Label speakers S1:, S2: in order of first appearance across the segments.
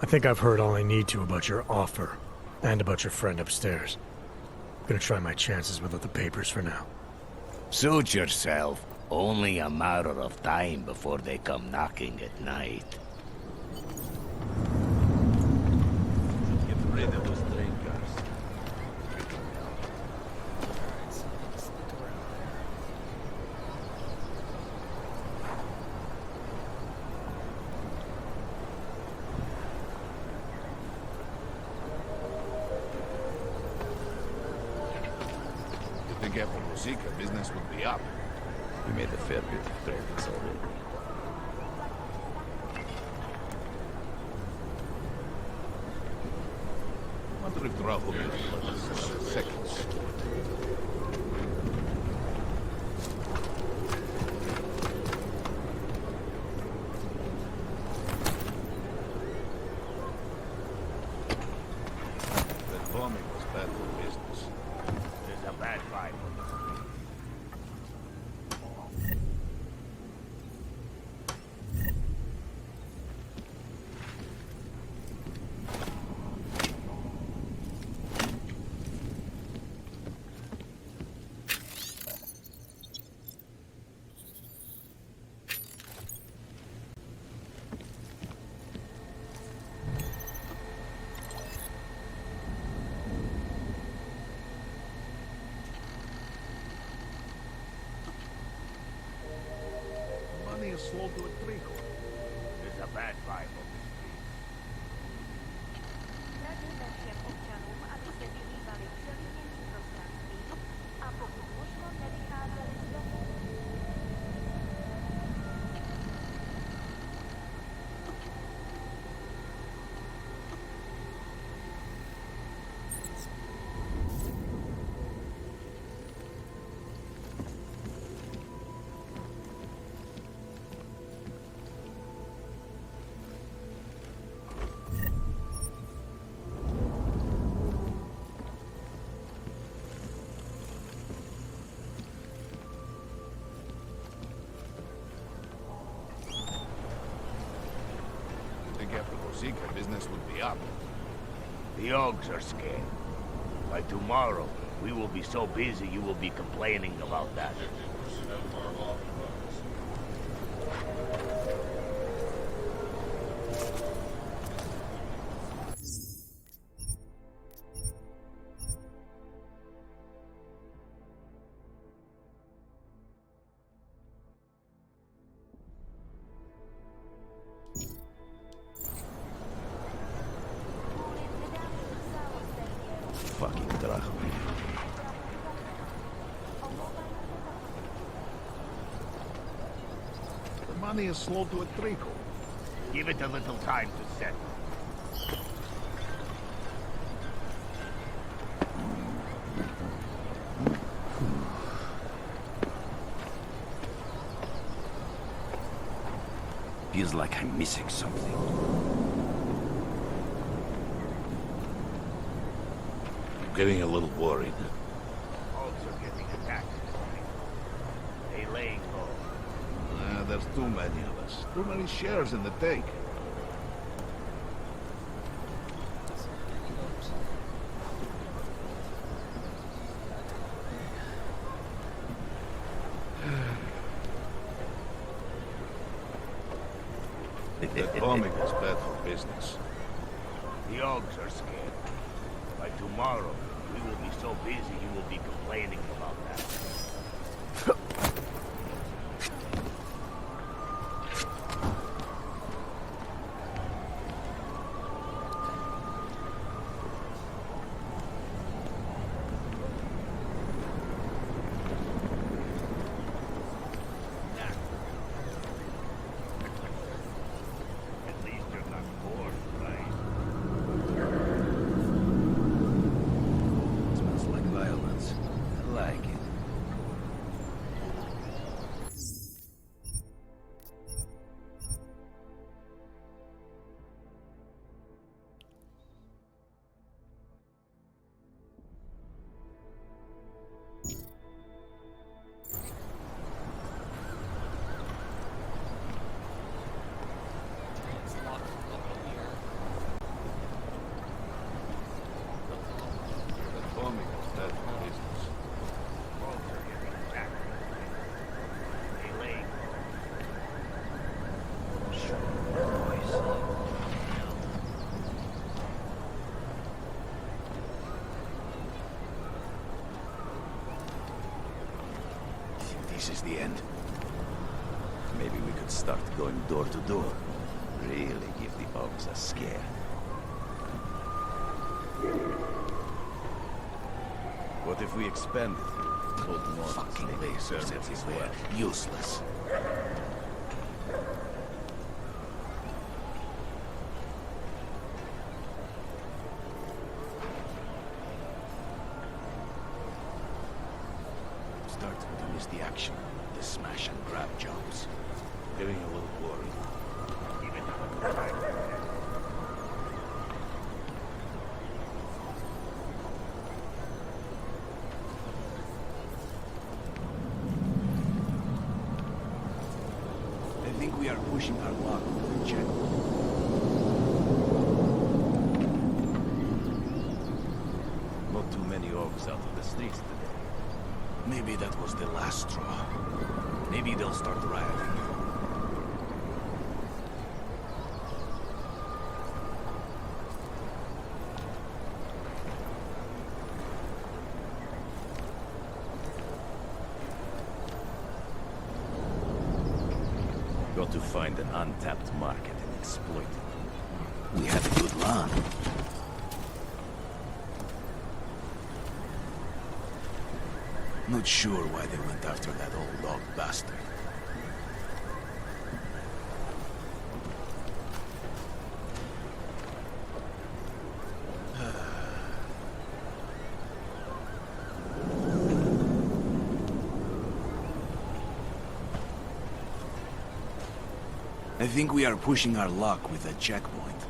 S1: I think I've heard all I need to about your offer, and about your friend upstairs. Gonna try my chances without the papers for now.
S2: Suit yourself. Only a matter of time before they come knocking at night.
S3: Get rid of those drinkers.
S4: If they get from Rosica, business would be up.
S3: You made a fair bit of trades already.
S4: Wonder if Drahomir has a second sword. That bombing was bad for business.
S2: There's a bad vibe on the street.
S4: Money is slow to a trickle.
S2: There's a bad vibe on the street.
S5: Gratulacje občanům a ty se vyhýbali přelidnění prostranství a pokud možno nevycházeli z domu.
S4: If they get from Rosica, business would be up.
S2: The Ogs are scared. By tomorrow, we will be so busy you will be complaining about that.
S3: Fucking Drahomir.
S4: The money is slow to a trickle.
S2: Give it a little time to settle.
S3: Feels like I'm missing something.
S4: I'm getting a little worried.
S2: Ogs are getting attacked this night. They laying low.
S4: There's too many of us. Too many shares in the take. That bombing was bad for business.
S2: The Ogs are scared. By tomorrow, we will be so busy you will be complaining about that. At least you're not bored, right?
S3: Smells like violence. I like it.
S6: this is the end.
S3: Maybe we could start going door to door. Really give the Ogs a scare. What if we expand it? Hold more
S6: Fucking lasers everywhere. Useless. Starting to miss the action. The smash and grab jobs.
S2: Getting a little worried.
S6: I think we are pushing our luck with the check.
S3: Not too many Ogs out of the streets today.
S6: Maybe that was the last straw. Maybe they'll start rioting.
S3: Got to find an untapped market and exploit it.
S6: We had a good run. Not sure why they went after that old dog bastard. I think we are pushing our luck with a checkpoint.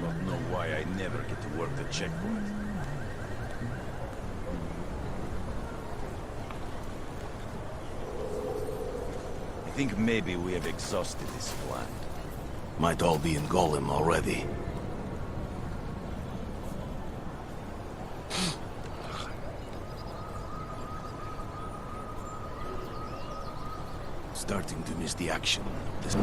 S3: Not know why I never get to work the checkpoint. I think maybe we have exhausted this plan.
S6: Might all be in Golem already. Starting to miss the action. This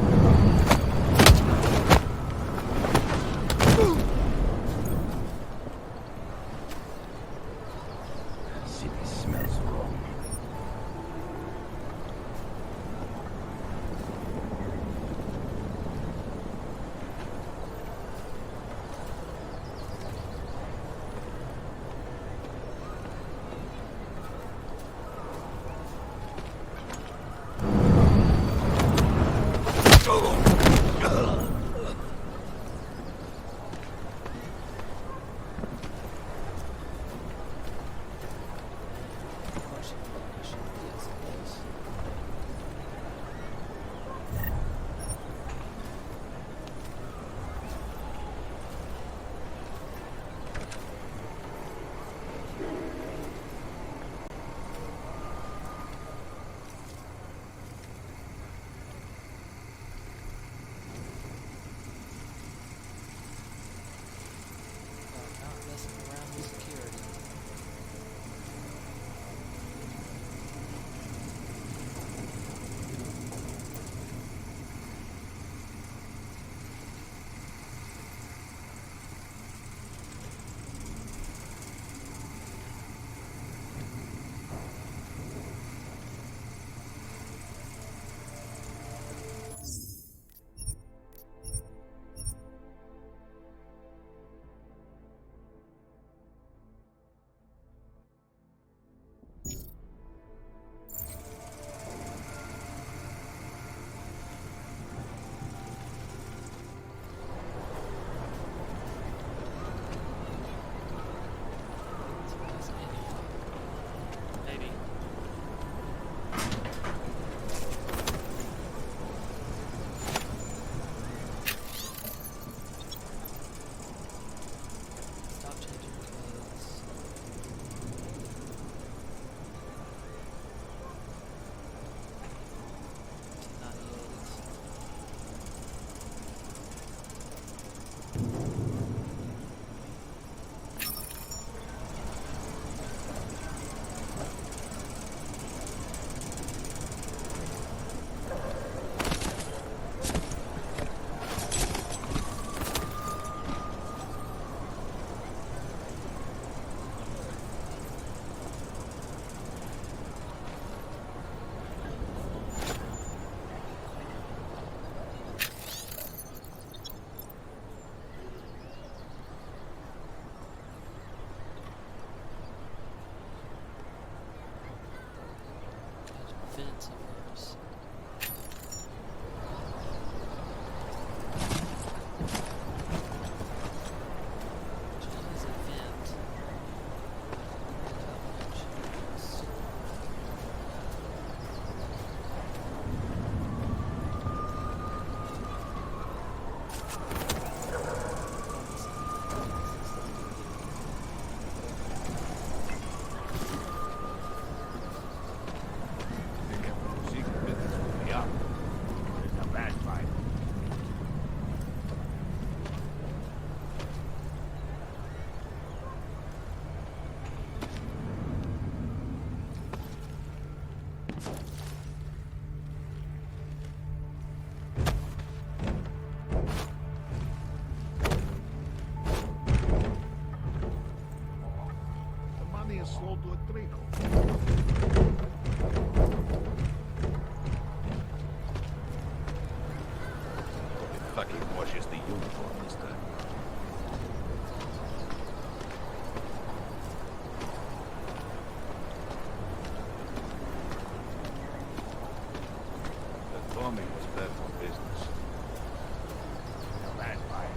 S3: City smells wrong.
S7: suffers. Chinese event.
S4: The capital secret business will be up.
S2: It's a bad fight.
S4: The money is slow to a trickle.
S3: It fucking washes the uniform this time. The bombing was bad for business.
S2: It's a bad fight.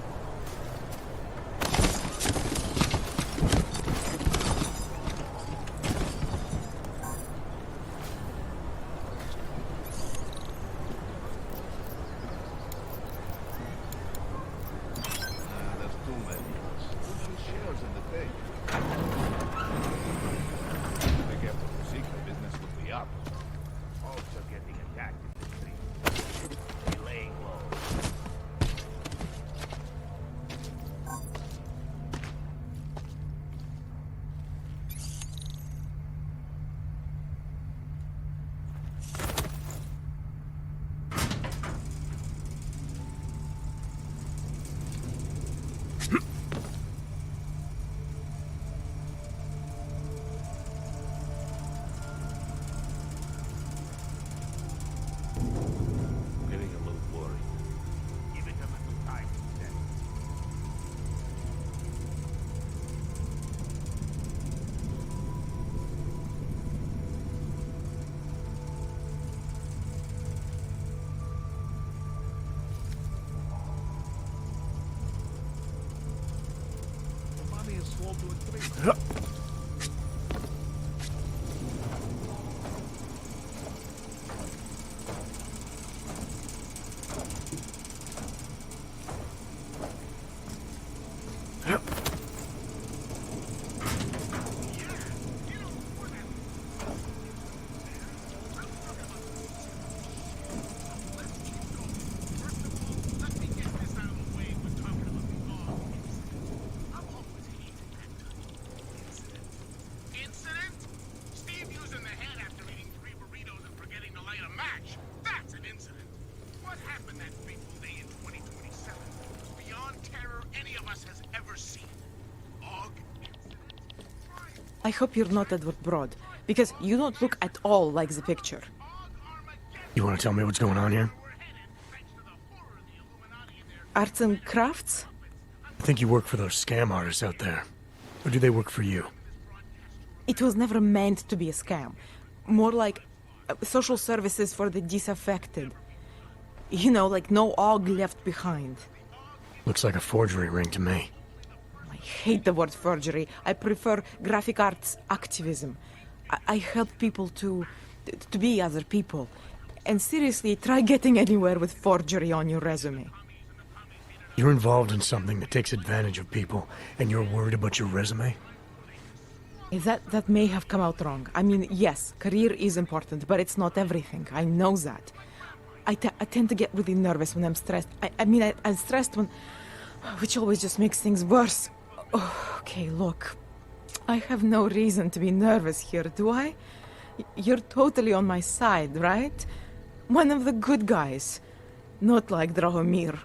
S4: There's too many of us. Who should shares in the thing? The capital secret business will be up.
S2: Orcs are getting attacked in the street. Be laying low.
S3: I'm getting a little worried.
S2: Give it a little time instead.
S4: The money is slow to a trickle.
S8: Incident? Steve using the head after eating 3 burritos and forgetting to light a match. That's an incident. What happened that fateful day in 2027 was beyond terror any of us has ever seen. Og incident?
S9: I hope you're not Edward Broad, because you don't look at all like the picture.
S1: You want to tell me what's going on here?
S8: We're headed thanks to the horror of the Illuminati and their
S9: Arts and crafts?
S1: I think you work for those scam artists out there. Or do they work for you?
S9: It was never meant to be a scam. More like social services for the disaffected. You know, like no Og left behind.
S1: Looks like a forgery ring to me.
S9: I hate the word forgery. I prefer graphic arts activism. I help people to be other people. And seriously, try getting anywhere with forgery on your resume.
S1: You're involved in something that takes advantage of people, and you're worried about your resume?
S9: That may have come out wrong. I mean, yes, career is important, but it's not everything. I know that. I tend to get really nervous when I'm stressed. I'm stressed when... which always just makes things worse. Oh, okay, look. I have no reason to be nervous here, do I? You're totally on my side, right? One of the good guys. Not like Drahomir.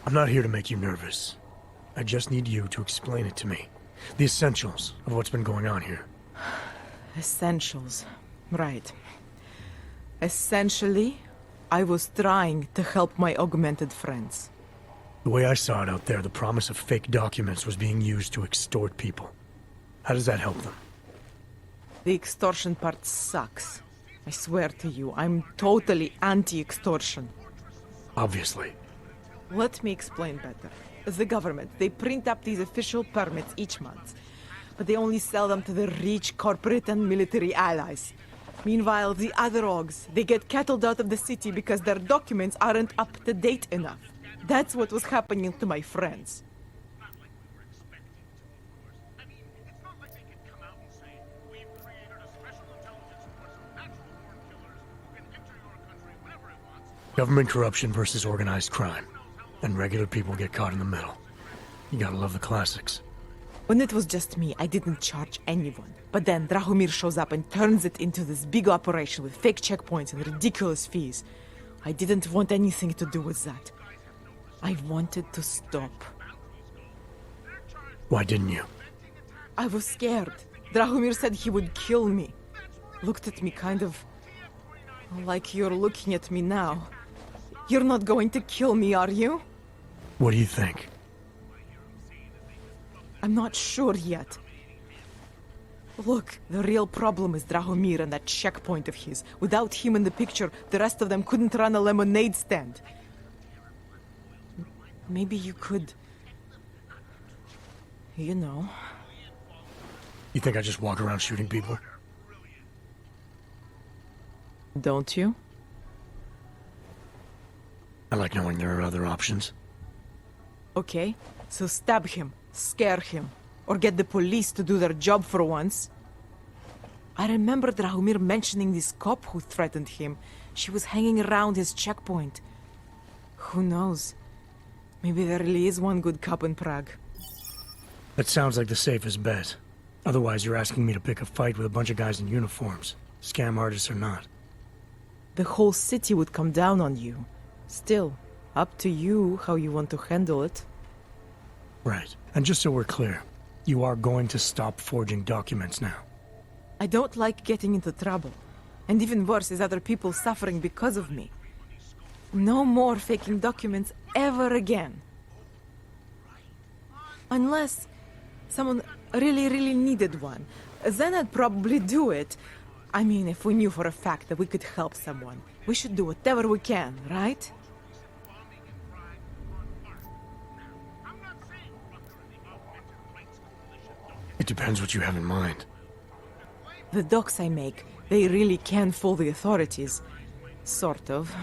S1: I'm not here to make you nervous. I just need you to explain it to me. The essentials of what's been going on here.
S9: Essentials. Right. Essentially, I was trying to help my augmented friends.
S1: The way I saw it out there, the promise of fake documents was being used to extort people. How does that help them?
S9: The extortion part sucks. I swear to you, I'm totally anti-extortion.
S1: Obviously.
S9: Let me explain better. The government, they print up these official permits each month, but they only sell them to the rich corporate and military allies. Meanwhile, the other orgs, they get cattled out of the city because their documents aren't up to date enough. That's what was happening to my friends.
S8: Not like we were expecting to, of course. I mean, it's not like they could come out and say, we've created a special intelligence force of natural-born killers who can enter your country whenever it wants.
S1: Government corruption versus organized crime. And regular people get caught in the middle. You gotta love the classics.
S9: When it was just me, I didn't charge anyone. But then Drahomir shows up and turns it into this big operation with fake checkpoints and ridiculous fees. I didn't want anything to do with that. I wanted to stop.
S1: Why didn't you?
S9: I was scared. Drahomir said he would kill me. Looked at me kind of like you're looking at me now. You're not going to kill me, are you?
S1: What do you think?
S9: I'm not sure yet. Look, the real problem is Drahomir and that checkpoint of his. Without him in the picture, the rest of them couldn't run a lemonade stand. Maybe you could... You know...
S1: You think I just walk around shooting people?
S9: Don't you?
S1: I like knowing there are other options.
S9: Okay, so stab him, scare him, or get the police to do their job for once. I remember Drahomir mentioning this cop who threatened him. She was hanging around his checkpoint. Who knows? Maybe there really is one good cop in Prague.
S1: That sounds like the safest bet. Otherwise, you're asking me to pick a fight with a bunch of guys in uniforms. Scam artists or not.
S9: The whole city would come down on you. Still, up to you how you want to handle it.
S1: Right. And just so we're clear, you are going to stop forging documents now.
S9: I don't like getting into trouble. And even worse is other people suffering because of me. No more faking documents ever again. Unless someone really needed one. Then I'd probably do it. I mean, if we knew for a fact that we could help someone, we should do whatever we can, right?
S1: It depends what you have in mind.
S9: The docs I make, they really can fool the authorities. Sort of.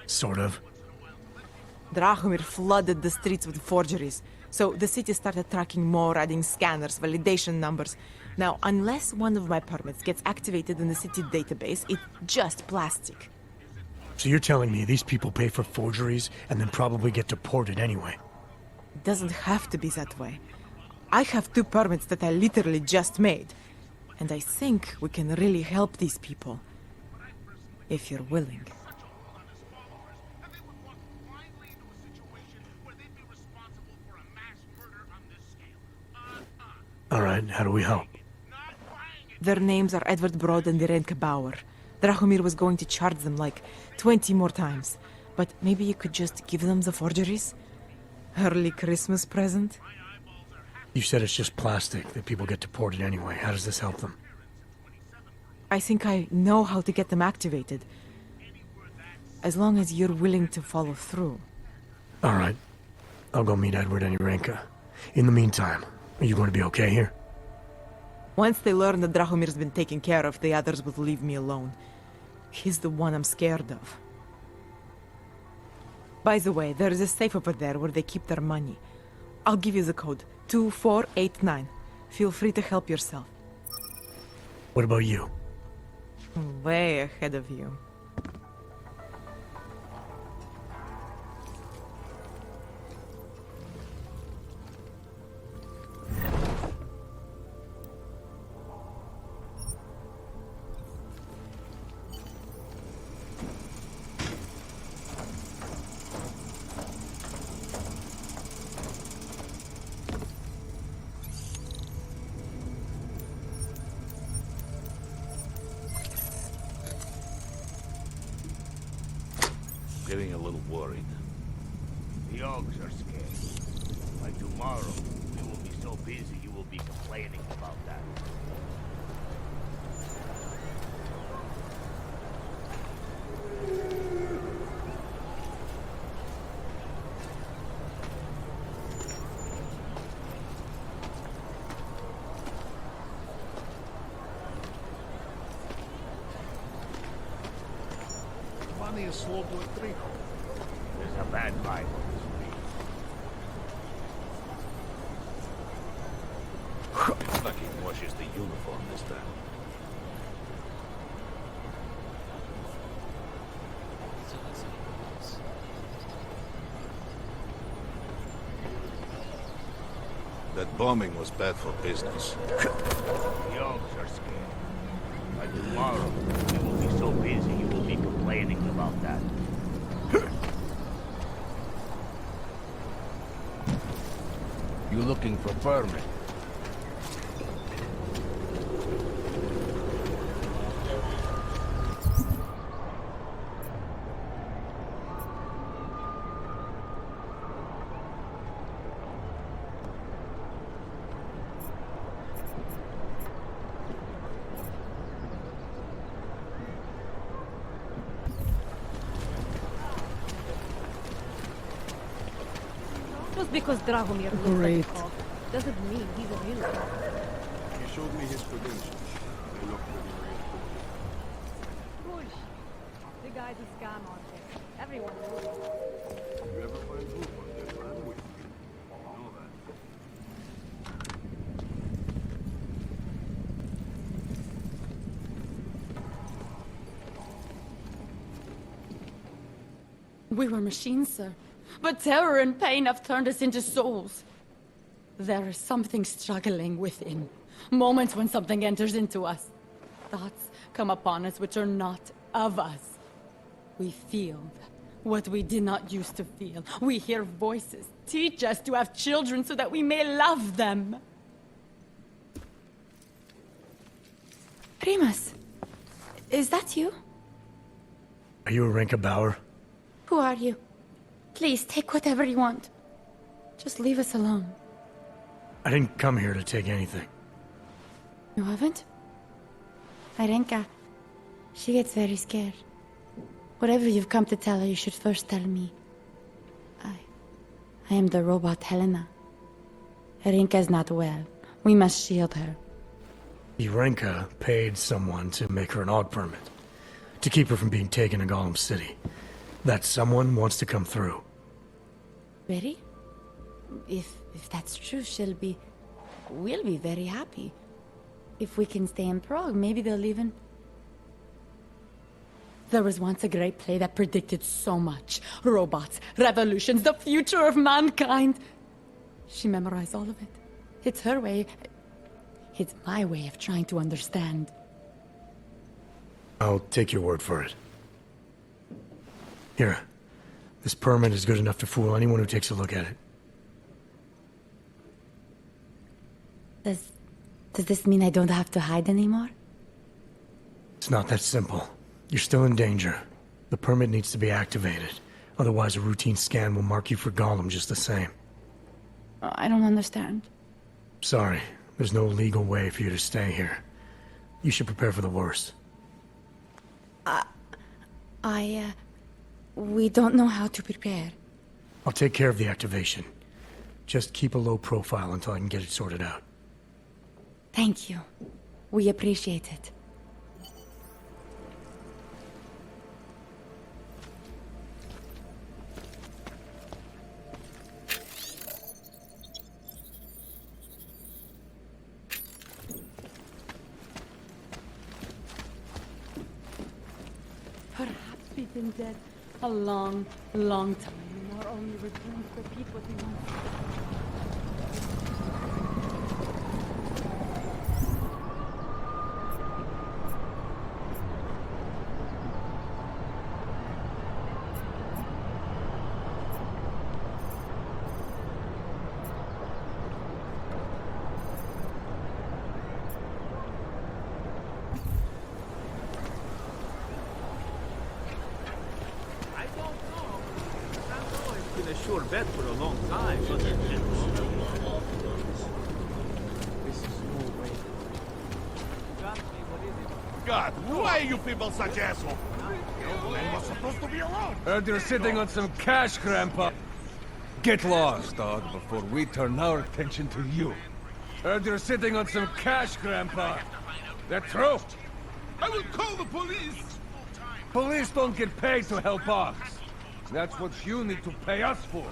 S1: Sort of.
S9: Drahomir flooded the streets with forgeries, so the city started tracking more, adding scanners, validation numbers. Now, unless one of my permits gets activated in the city database, it's just plastic.
S1: So you're telling me these people pay for forgeries and then probably get deported anyway?
S9: It doesn't have to be that way. I have 2 permits that I literally just made. And I think we can really help these people. If you're willing.
S1: Alright, how do we help?
S9: Their names are Edward Broad and Irenka Bauer. Drahomir was going to charge them like 20 more times. But maybe you could just give them the forgeries? Early Christmas present?
S1: You said it's just plastic, that people get deported anyway. How does this help them?
S9: I think I know how to get them activated. As long as you're willing to follow through.
S1: Alright. I'll go meet Edward and Irenka. In the meantime, are you going to be okay here?
S9: Once they learn that Drahomir's been taken care of, the others will leave me alone. He's the one I'm scared of. By the way, there is a safe over there where they keep their money. I'll give you the code. 2489. Feel free to help yourself.
S1: What about you?
S9: Way ahead of you.
S6: getting a little worried.
S2: The Augs are scared. By tomorrow, we will be so busy you will be complaining about that.
S4: Money is slow to a trickle.
S2: There's a bad vibe on the street.
S6: It's like he washes the uniform this time.
S7: So that's how it was.
S6: That bombing was bad for business.
S2: The Augs are scared. By tomorrow, we will be so busy you will be complaining about that.
S10: You looking for permit?
S5: Just because Dragomir looks
S9: Great.
S5: like a cop doesn't mean he's a real cop.
S4: He showed me his credentials. They look pretty real.
S5: Bullshit. The guy's a scam artist. Everyone knows it.
S4: You ever find proof of that man with you? Know that.
S11: We were machines, sir. But terror and pain have turned us into souls. There is something struggling within. Moments when something enters into us. Thoughts come upon us which are not of us. We feel what we did not used to feel. We hear voices teach us to have children so that we may love them.
S12: Remus, is that you?
S1: Are you a Renka Bauer?
S12: Who are you? Please, take whatever you want. Just leave us alone.
S1: I didn't come here to take anything.
S12: You haven't? Arenka, she gets very scared. Whatever you've come to tell her, you should first tell me. I am the robot Helena. Arenka is not well. We must shield her.
S1: Renka paid someone to make her an AUG permit. To keep her from being taken to Gollum City. That someone wants to come through.
S12: Really? If that's true, we'll be very happy. If we can stay in Prague, maybe they'll even...
S11: There was once a great play that predicted so much. Robots, revolutions, the future of mankind. She memorized all of it. It's her way. It's my way of trying to understand.
S1: I'll take your word for it. Here. This permit is good enough to fool anyone who takes a look at it.
S12: Does this mean I don't have to hide anymore?
S1: It's not that simple. You're still in danger. The permit needs to be activated. Otherwise, a routine scan will mark you for Gollum just the same.
S12: I don't understand.
S1: Sorry. There's no legal way for you to stay here. You should prepare for the worst.
S12: We don't know how to prepare.
S1: I'll take care of the activation. Just keep a low profile until I can get it sorted out.
S12: Thank you. We appreciate it.
S11: Perhaps we've been dead a long, long time, and our only returns repeat what we once.
S2: I don't know.
S6: a sure bet for a long time.
S2: God, why are you people such assholes? We're supposed to be alone.
S10: Heard you're sitting on some cash, Grandpa. Get lost, dog, before we turn our attention to you. Heard you're sitting on some cash, Grandpa. That true?
S8: I will call the police!
S10: Police don't get paid to help us. That's what you need to pay us for.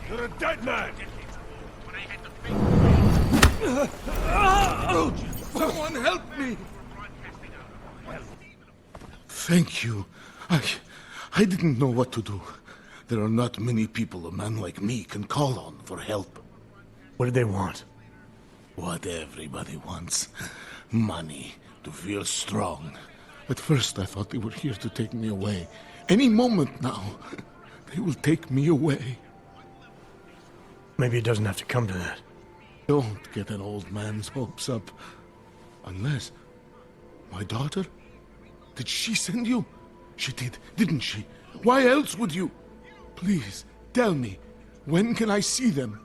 S2: You're a dead man.
S8: Someone help me! Thank you. I didn't know what to do. There are not many people a man like me can call on for help.
S1: What did they want?
S8: What everybody wants. Money. To feel strong. At first I thought they were here to take me away. Any moment now, they will take me away.
S1: Maybe it doesn't have to come to that.
S8: Don't get an old man's hopes up. Unless... My daughter? Did she send you? She did, didn't she? Why else would you? Please, tell me. When can I see them?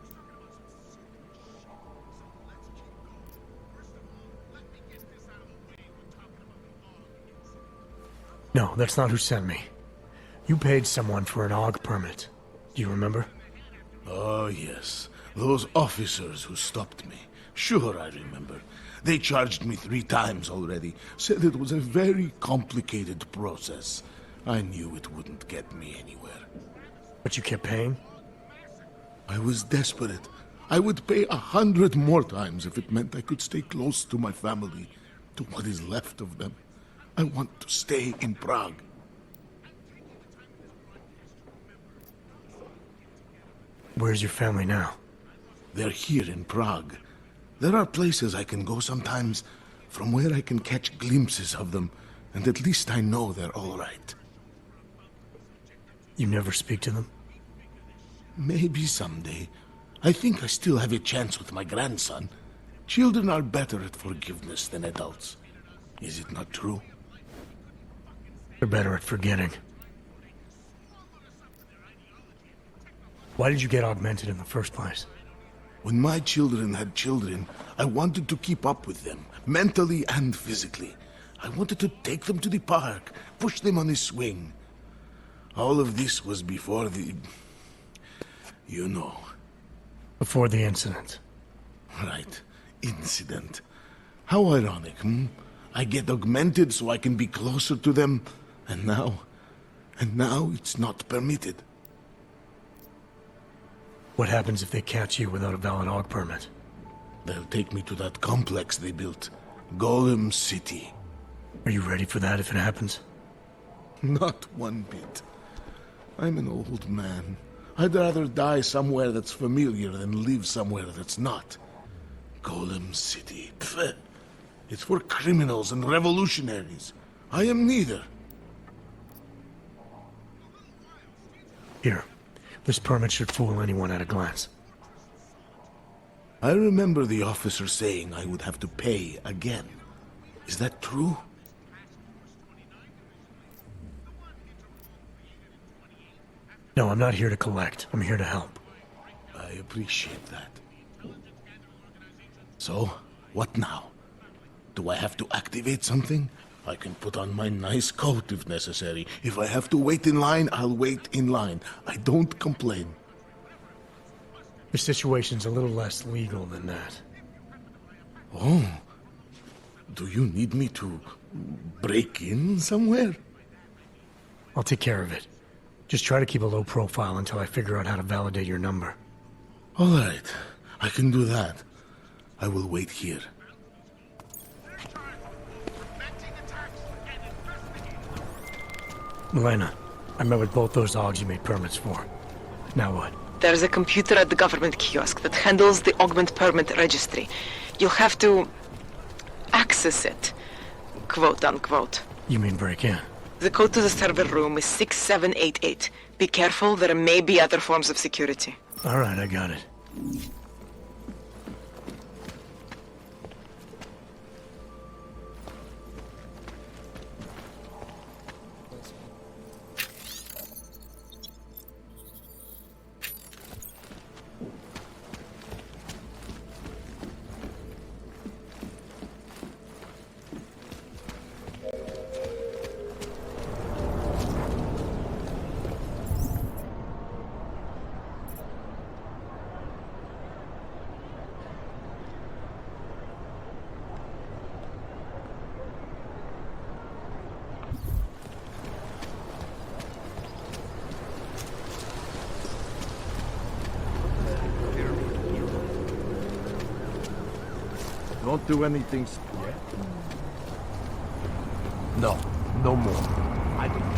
S1: No, that's not who sent me. You paid someone for an AUG permit. Do you remember?
S8: Oh, yes. Those officers who stopped me. Sure, I remember. They charged me 3 times already. Said it was a very complicated process. I knew it wouldn't get me anywhere.
S1: But you kept paying?
S8: I was desperate. I would pay 100 more times if it meant I could stay close to my family, to what is left of them. I want to stay in Prague.
S1: Where's your family now?
S8: They're here in Prague. There are places I can go sometimes, from where I can catch glimpses of them, and at least I know they're all right.
S1: You never speak to them?
S8: Maybe someday. I think I still have a chance with my grandson. Children are better at forgiveness than adults. Is it not true?
S1: They're better at forgetting. Why did you get augmented in the first place?
S8: When my children had children, I wanted to keep up with them, mentally and physically. I wanted to take them to the park, push them on a swing. All of this was before the... you know.
S1: Before the incident.
S8: Right. Incident. How ironic, hmm? I get augmented so I can be closer to them, and now it's not permitted.
S1: What happens if they catch you without a valid AUG permit?
S8: They'll take me to that complex they built. Golem City.
S1: Are you ready for that if it happens?
S8: Not one bit. I'm an old man. I'd rather die somewhere that's familiar than live somewhere that's not. Golem City. Pfft. It's for criminals and revolutionaries. I am neither.
S1: Here. This permit should fool anyone at a glance.
S8: I remember the officer saying I would have to pay again. Is that true?
S1: No, I'm not here to collect. I'm here to help.
S8: I appreciate that. So, what now? Do I have to activate something? I can put on my nice coat if necessary. If I have to wait in line, I'll wait in line. I don't complain.
S1: Your situation's a little less legal than that.
S8: Oh. Do you need me to break in somewhere?
S1: I'll take care of it. Just try to keep a low profile until I figure out how to validate your number.
S8: All right. I can do that. I will wait here.
S1: Milena, I met with both those AUGs you made permits for. Now what?
S9: There's a computer at the government kiosk that handles the augment permit registry. You'll have to access it, quote unquote.
S1: You mean break in?
S9: The code to the server room is 6788. Be careful, there may be other forms of security.
S1: All right, I got it.
S4: Don't do anything. Yeah?
S2: No, no more. I don't.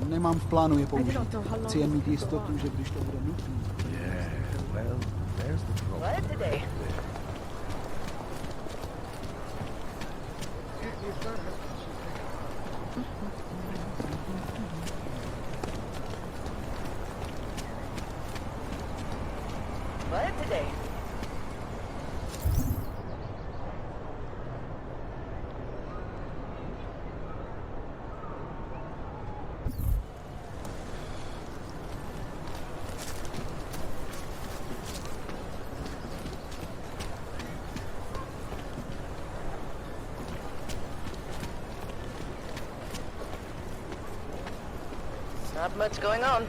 S13: Nemám v plánu je použít. Chci jen mít jistotu, že když to bude nutné.
S2: Yeah, well, there's the problem.
S5: What today? What today? Not much going on.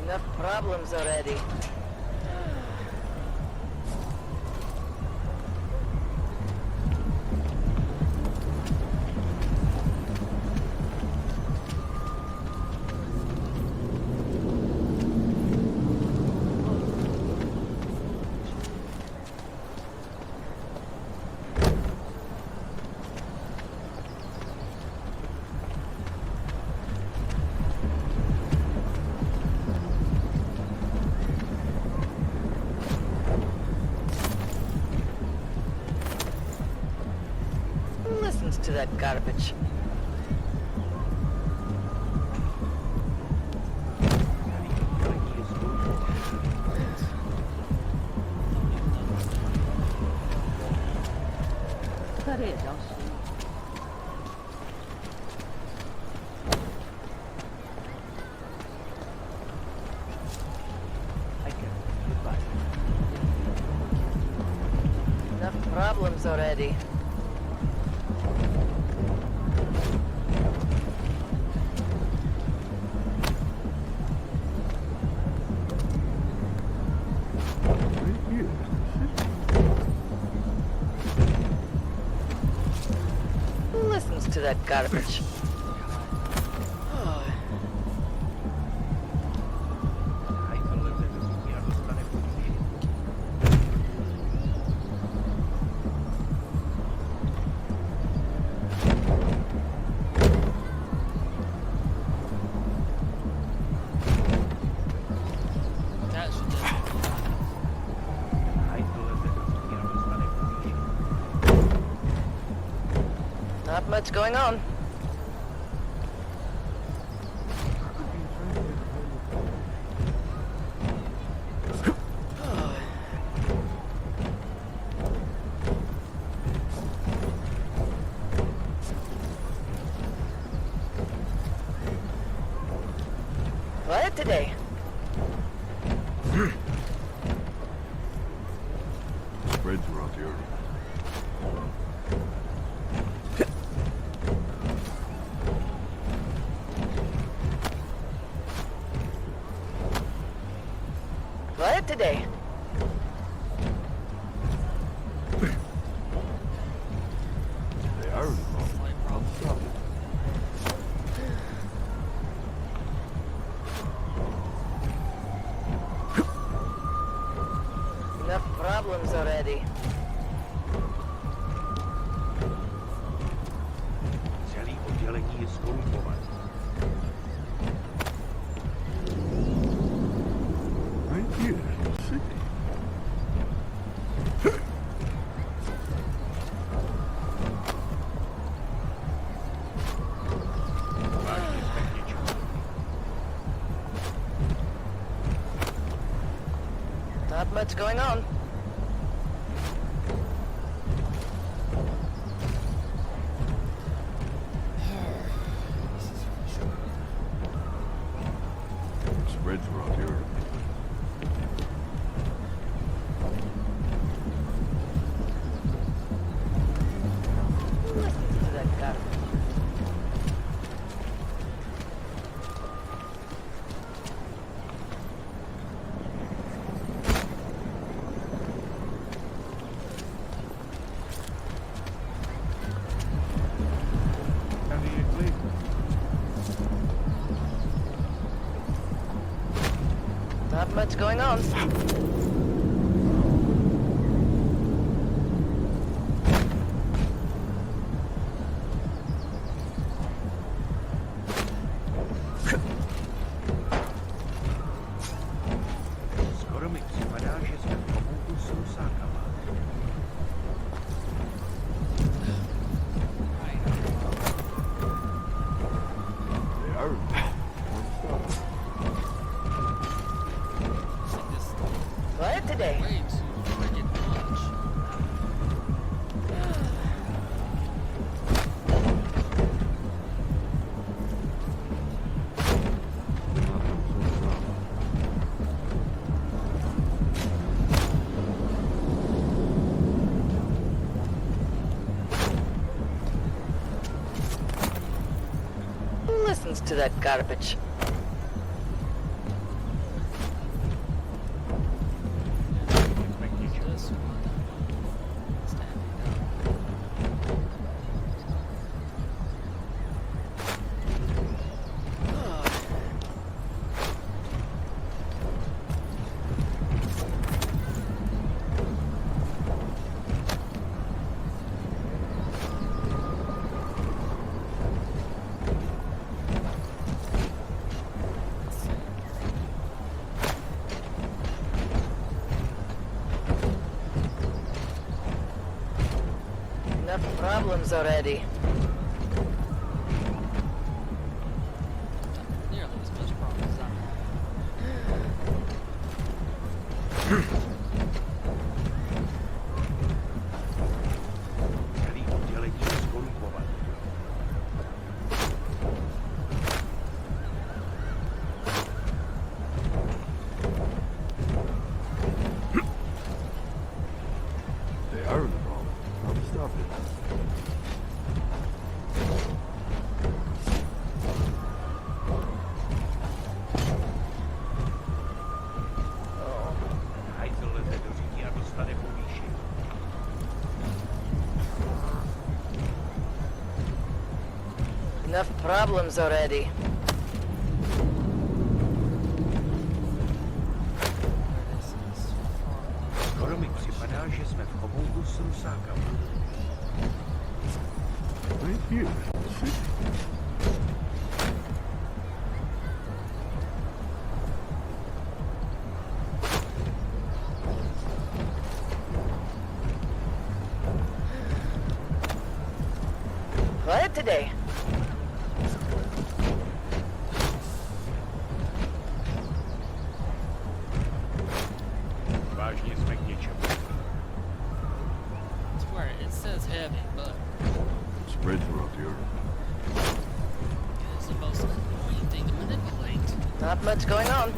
S5: Enough problems already. Listens to that garbage. Enough problems already.
S14: to that garbage.
S7: That should definitely
S14: Not much going on. Quiet today.
S4: Spreads were out here.
S14: Quiet today.
S4: They are in the wrong. I'll stop it.
S14: Enough problems already.
S2: Celý oddělení je skorumpované.
S4: Right here in the city.
S14: Not much going on.
S4: Spreads were out here.
S14: Listen to that garbage. Not much going on.
S2: Skoro mi připadá, že jsme v obouku s rusákama.
S4: They are in the wrong. I'll stop it.
S14: Quiet today.
S7: way too freaking much.
S14: Who listens to that garbage?
S7: This one. Standing down.
S14: Enough problems already.
S7: Nearly as much problem as I have.
S2: Celý oddělení je skorumpované.
S4: They are in the wrong. I'll stop it.
S2: Hajzl
S14: Enough problems already.
S2: Skoro mi připadá, že jsme v oboudu s rusákama.
S4: Right here.
S14: Quiet today.
S2: Vážně jsme k něčemu.
S7: Swear it says heavy, but
S4: Spread throughout the earth.
S7: it's the most annoying thing to manipulate.
S14: Not much going on.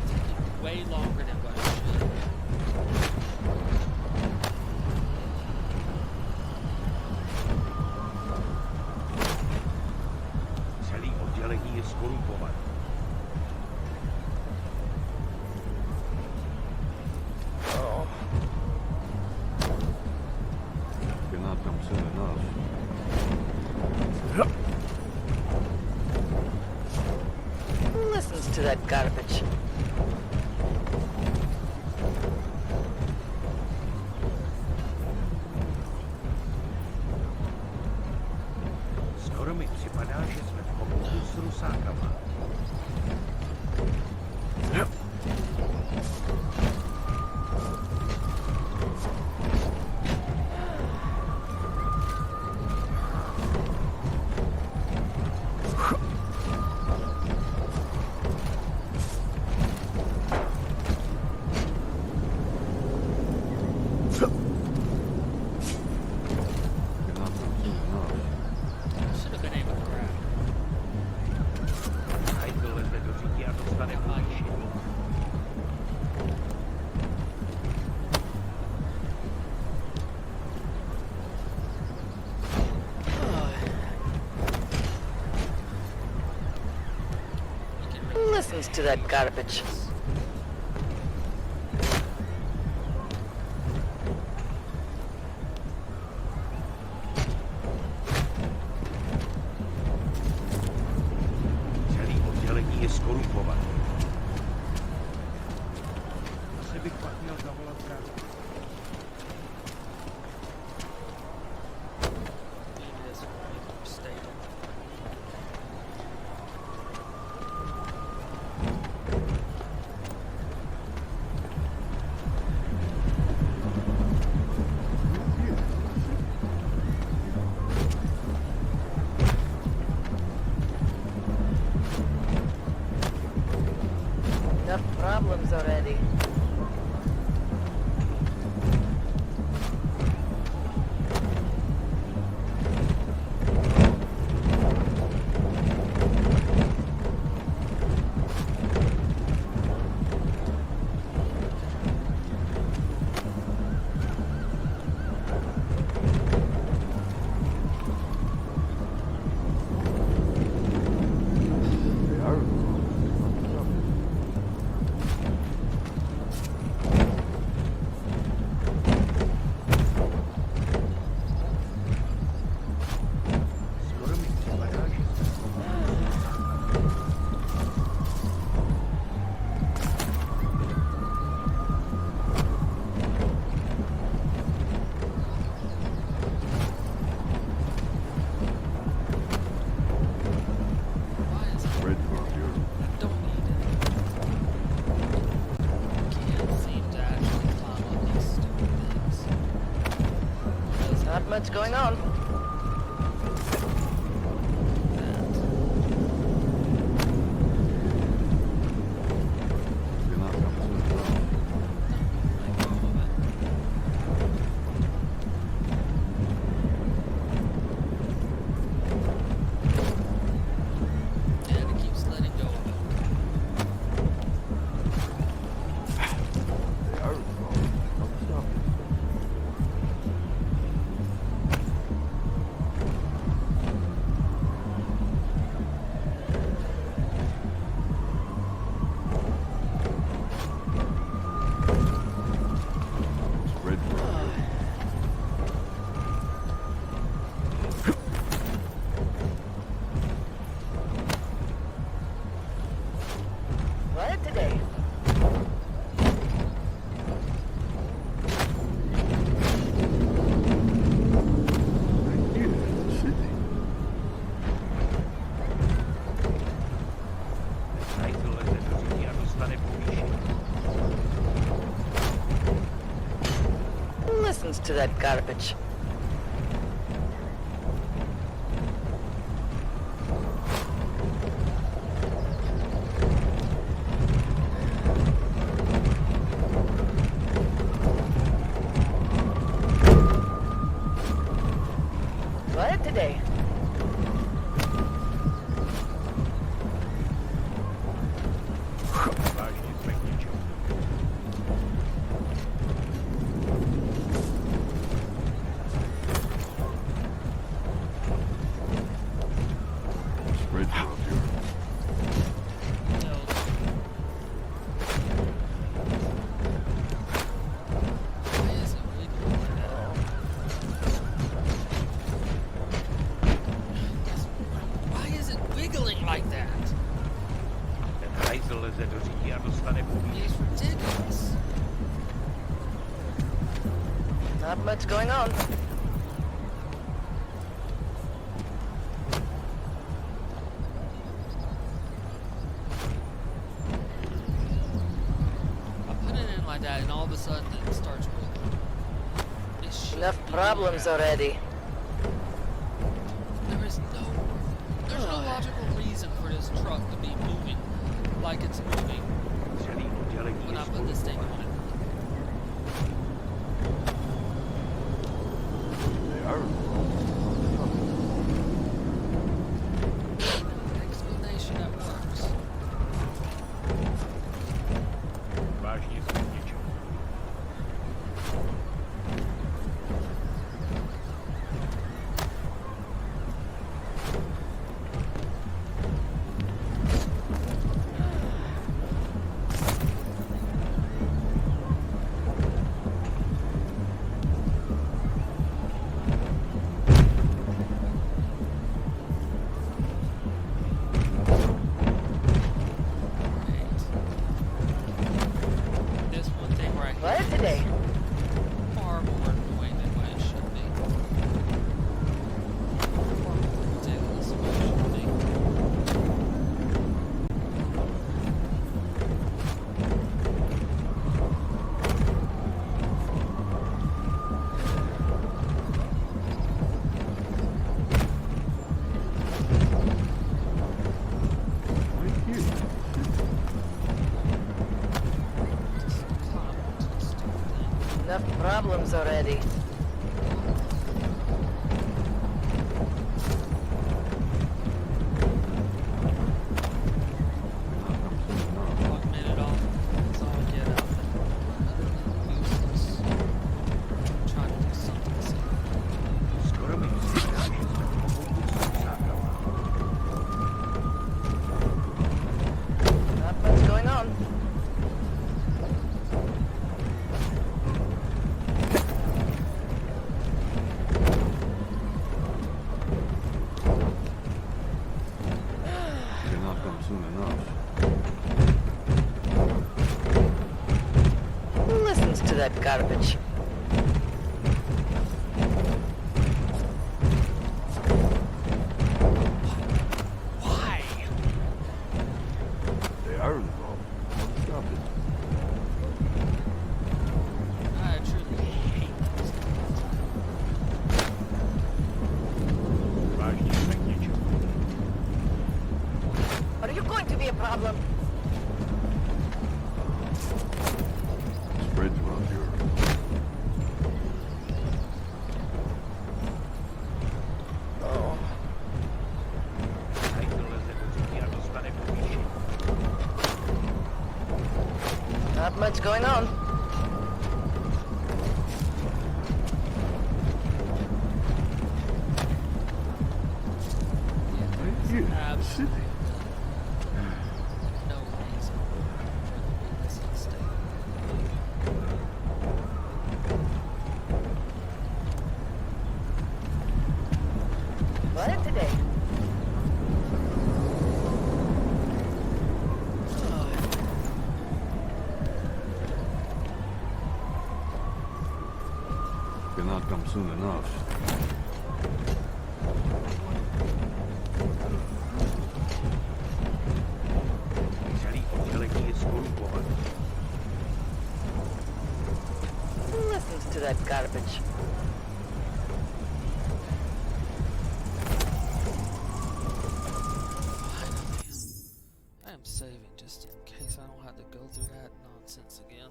S7: Taking way longer than what it should.
S2: Celý oddělení je skorumpované.
S14: Oh.
S4: Cannot come soon enough.
S14: Who listens to that garbage?
S2: Skoro mi připadá, že jsme v oboudu s rusákama.
S4: Cannot come soon enough.
S7: Should have been able to grab.
S2: Hajtl leze do říky a dostane povýšení.
S14: Who listens to that garbage?
S2: Celý oddělení je skorumpované. Asi bych pak měl zavolat bráchu.
S7: Maybe this will be more stable.
S14: Enough problems already.
S4: They are.
S2: Skoro mi připadá, že jsme v oboudu s rusákama.
S7: Why is it?
S4: Spread throughout the earth.
S7: I don't need it. Can't seem to actually climb up these stupid things.
S14: There's not much going on.
S4: Cannot come soon enough.
S7: Like all of it. And it keeps letting go of it.
S4: They are. Don't stop.
S14: today? Who listens to that garbage? What today?
S4: Spread you up here.
S7: Why is it wiggling like that? It's ridiculous.
S14: Not much going on.
S7: I put it in like that, and all of a sudden it starts wiggling. This shit
S14: Enough problems already.
S7: There's no logical reason for this truck to be moving like it's moving when I put this thing on it.
S4: They are.
S7: Explanation that works. This one thing right
S14: What
S7: here
S14: today?
S7: is far more annoying than what it should be. Far more ridiculous than what it should be.
S4: Right here.
S14: Enough problems already.
S7: Fuck minute off. That's all I get out there. Useless. Trying to do something simple.
S14: Not much going on.
S4: Cannot come soon enough.
S14: Who listens to that garbage?
S7: Why?
S4: They are involved. What stopped it?
S7: I truly hate this.
S14: Are you going to be a problem?
S4: Spread you up here.
S14: Oh. Not much going on.
S4: Right here.
S7: Absolutely
S4: City.
S7: no reason for the witness to stay.
S14: What today?
S10: cannot come soon enough.
S14: Who listens to that garbage?
S7: I am saving just in case I don't have to go through that nonsense again.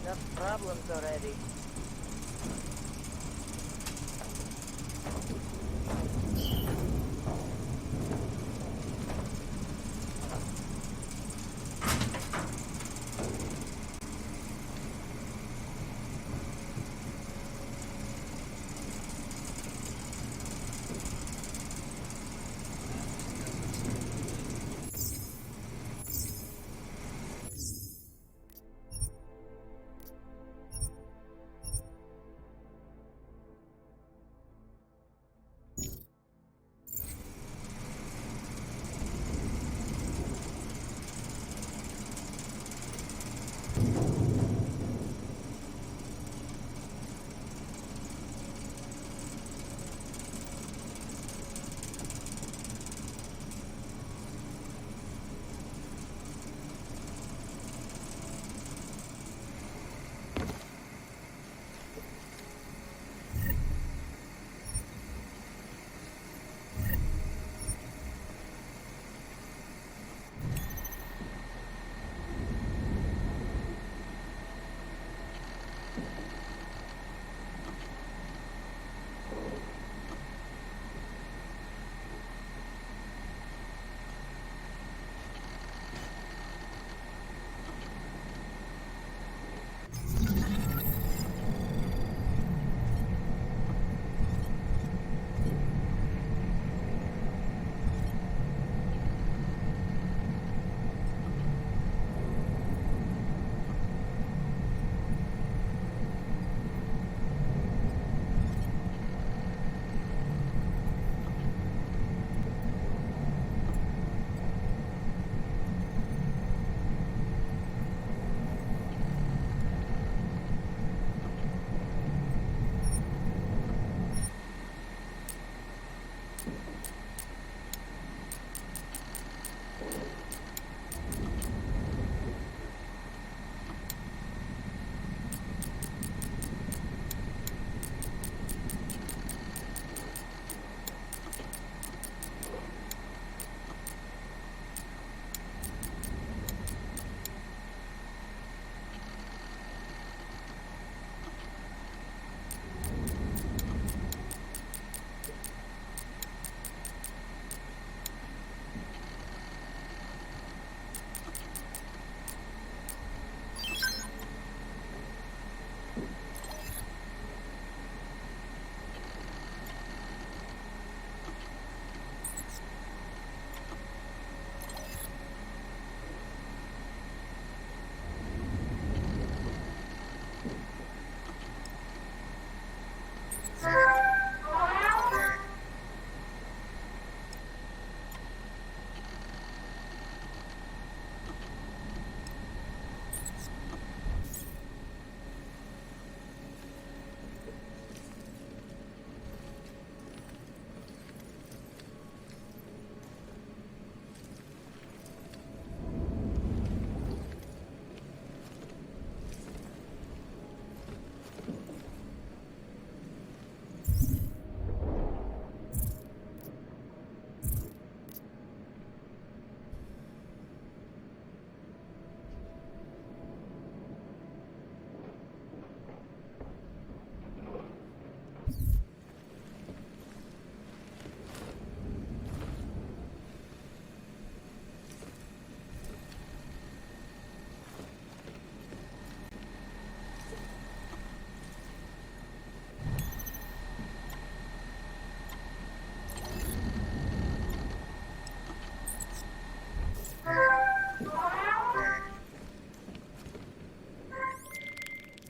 S14: Enough problems already.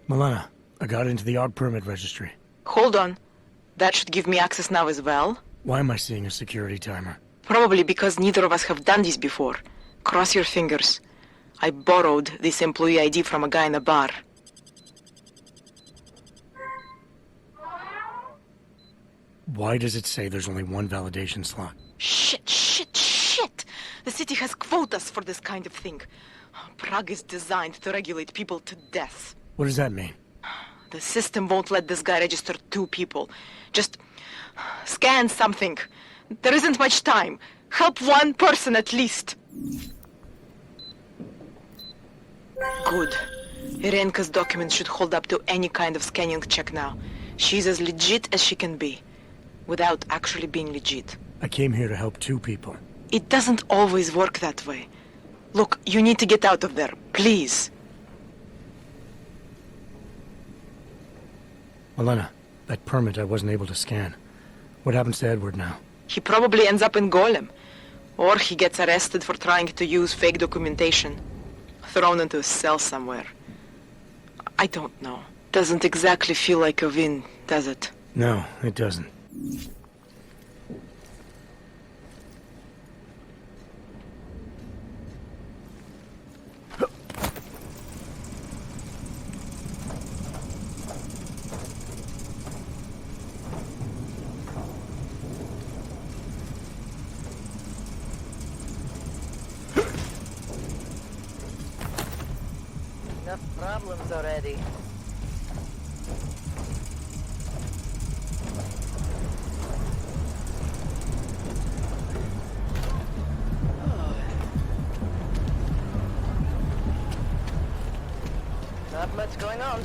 S1: Milena, I got into the ARG permit registry.
S9: Hold on. That should give me access now as well.
S1: Why am I seeing a security timer?
S9: Probably because neither of us have done this before. Cross your fingers. I borrowed this employee ID from a guy in a bar.
S1: Why does it say there's only one validation slot?
S9: Shit! The city has quotas for this kind of thing. Prague is designed to regulate people to death.
S1: What does that mean?
S9: The system won't let this guy register 2 people. Just scan something. There isn't much time. Help 1 person at least. Good. Irenka's documents should hold up to any kind of scanning check now. She's as legit as she can be, without actually being legit.
S1: I came here to help 2 people.
S9: It doesn't always work that way. Look, you need to get out of there, please.
S1: Milena, that permit I wasn't able to scan. What happens to Edward now?
S9: He probably ends up in Golem. Or he gets arrested for trying to use fake documentation. Thrown into a cell somewhere. I don't know. Doesn't exactly feel like a win, does it?
S1: No, it doesn't.
S14: Enough problems already. Not much going on.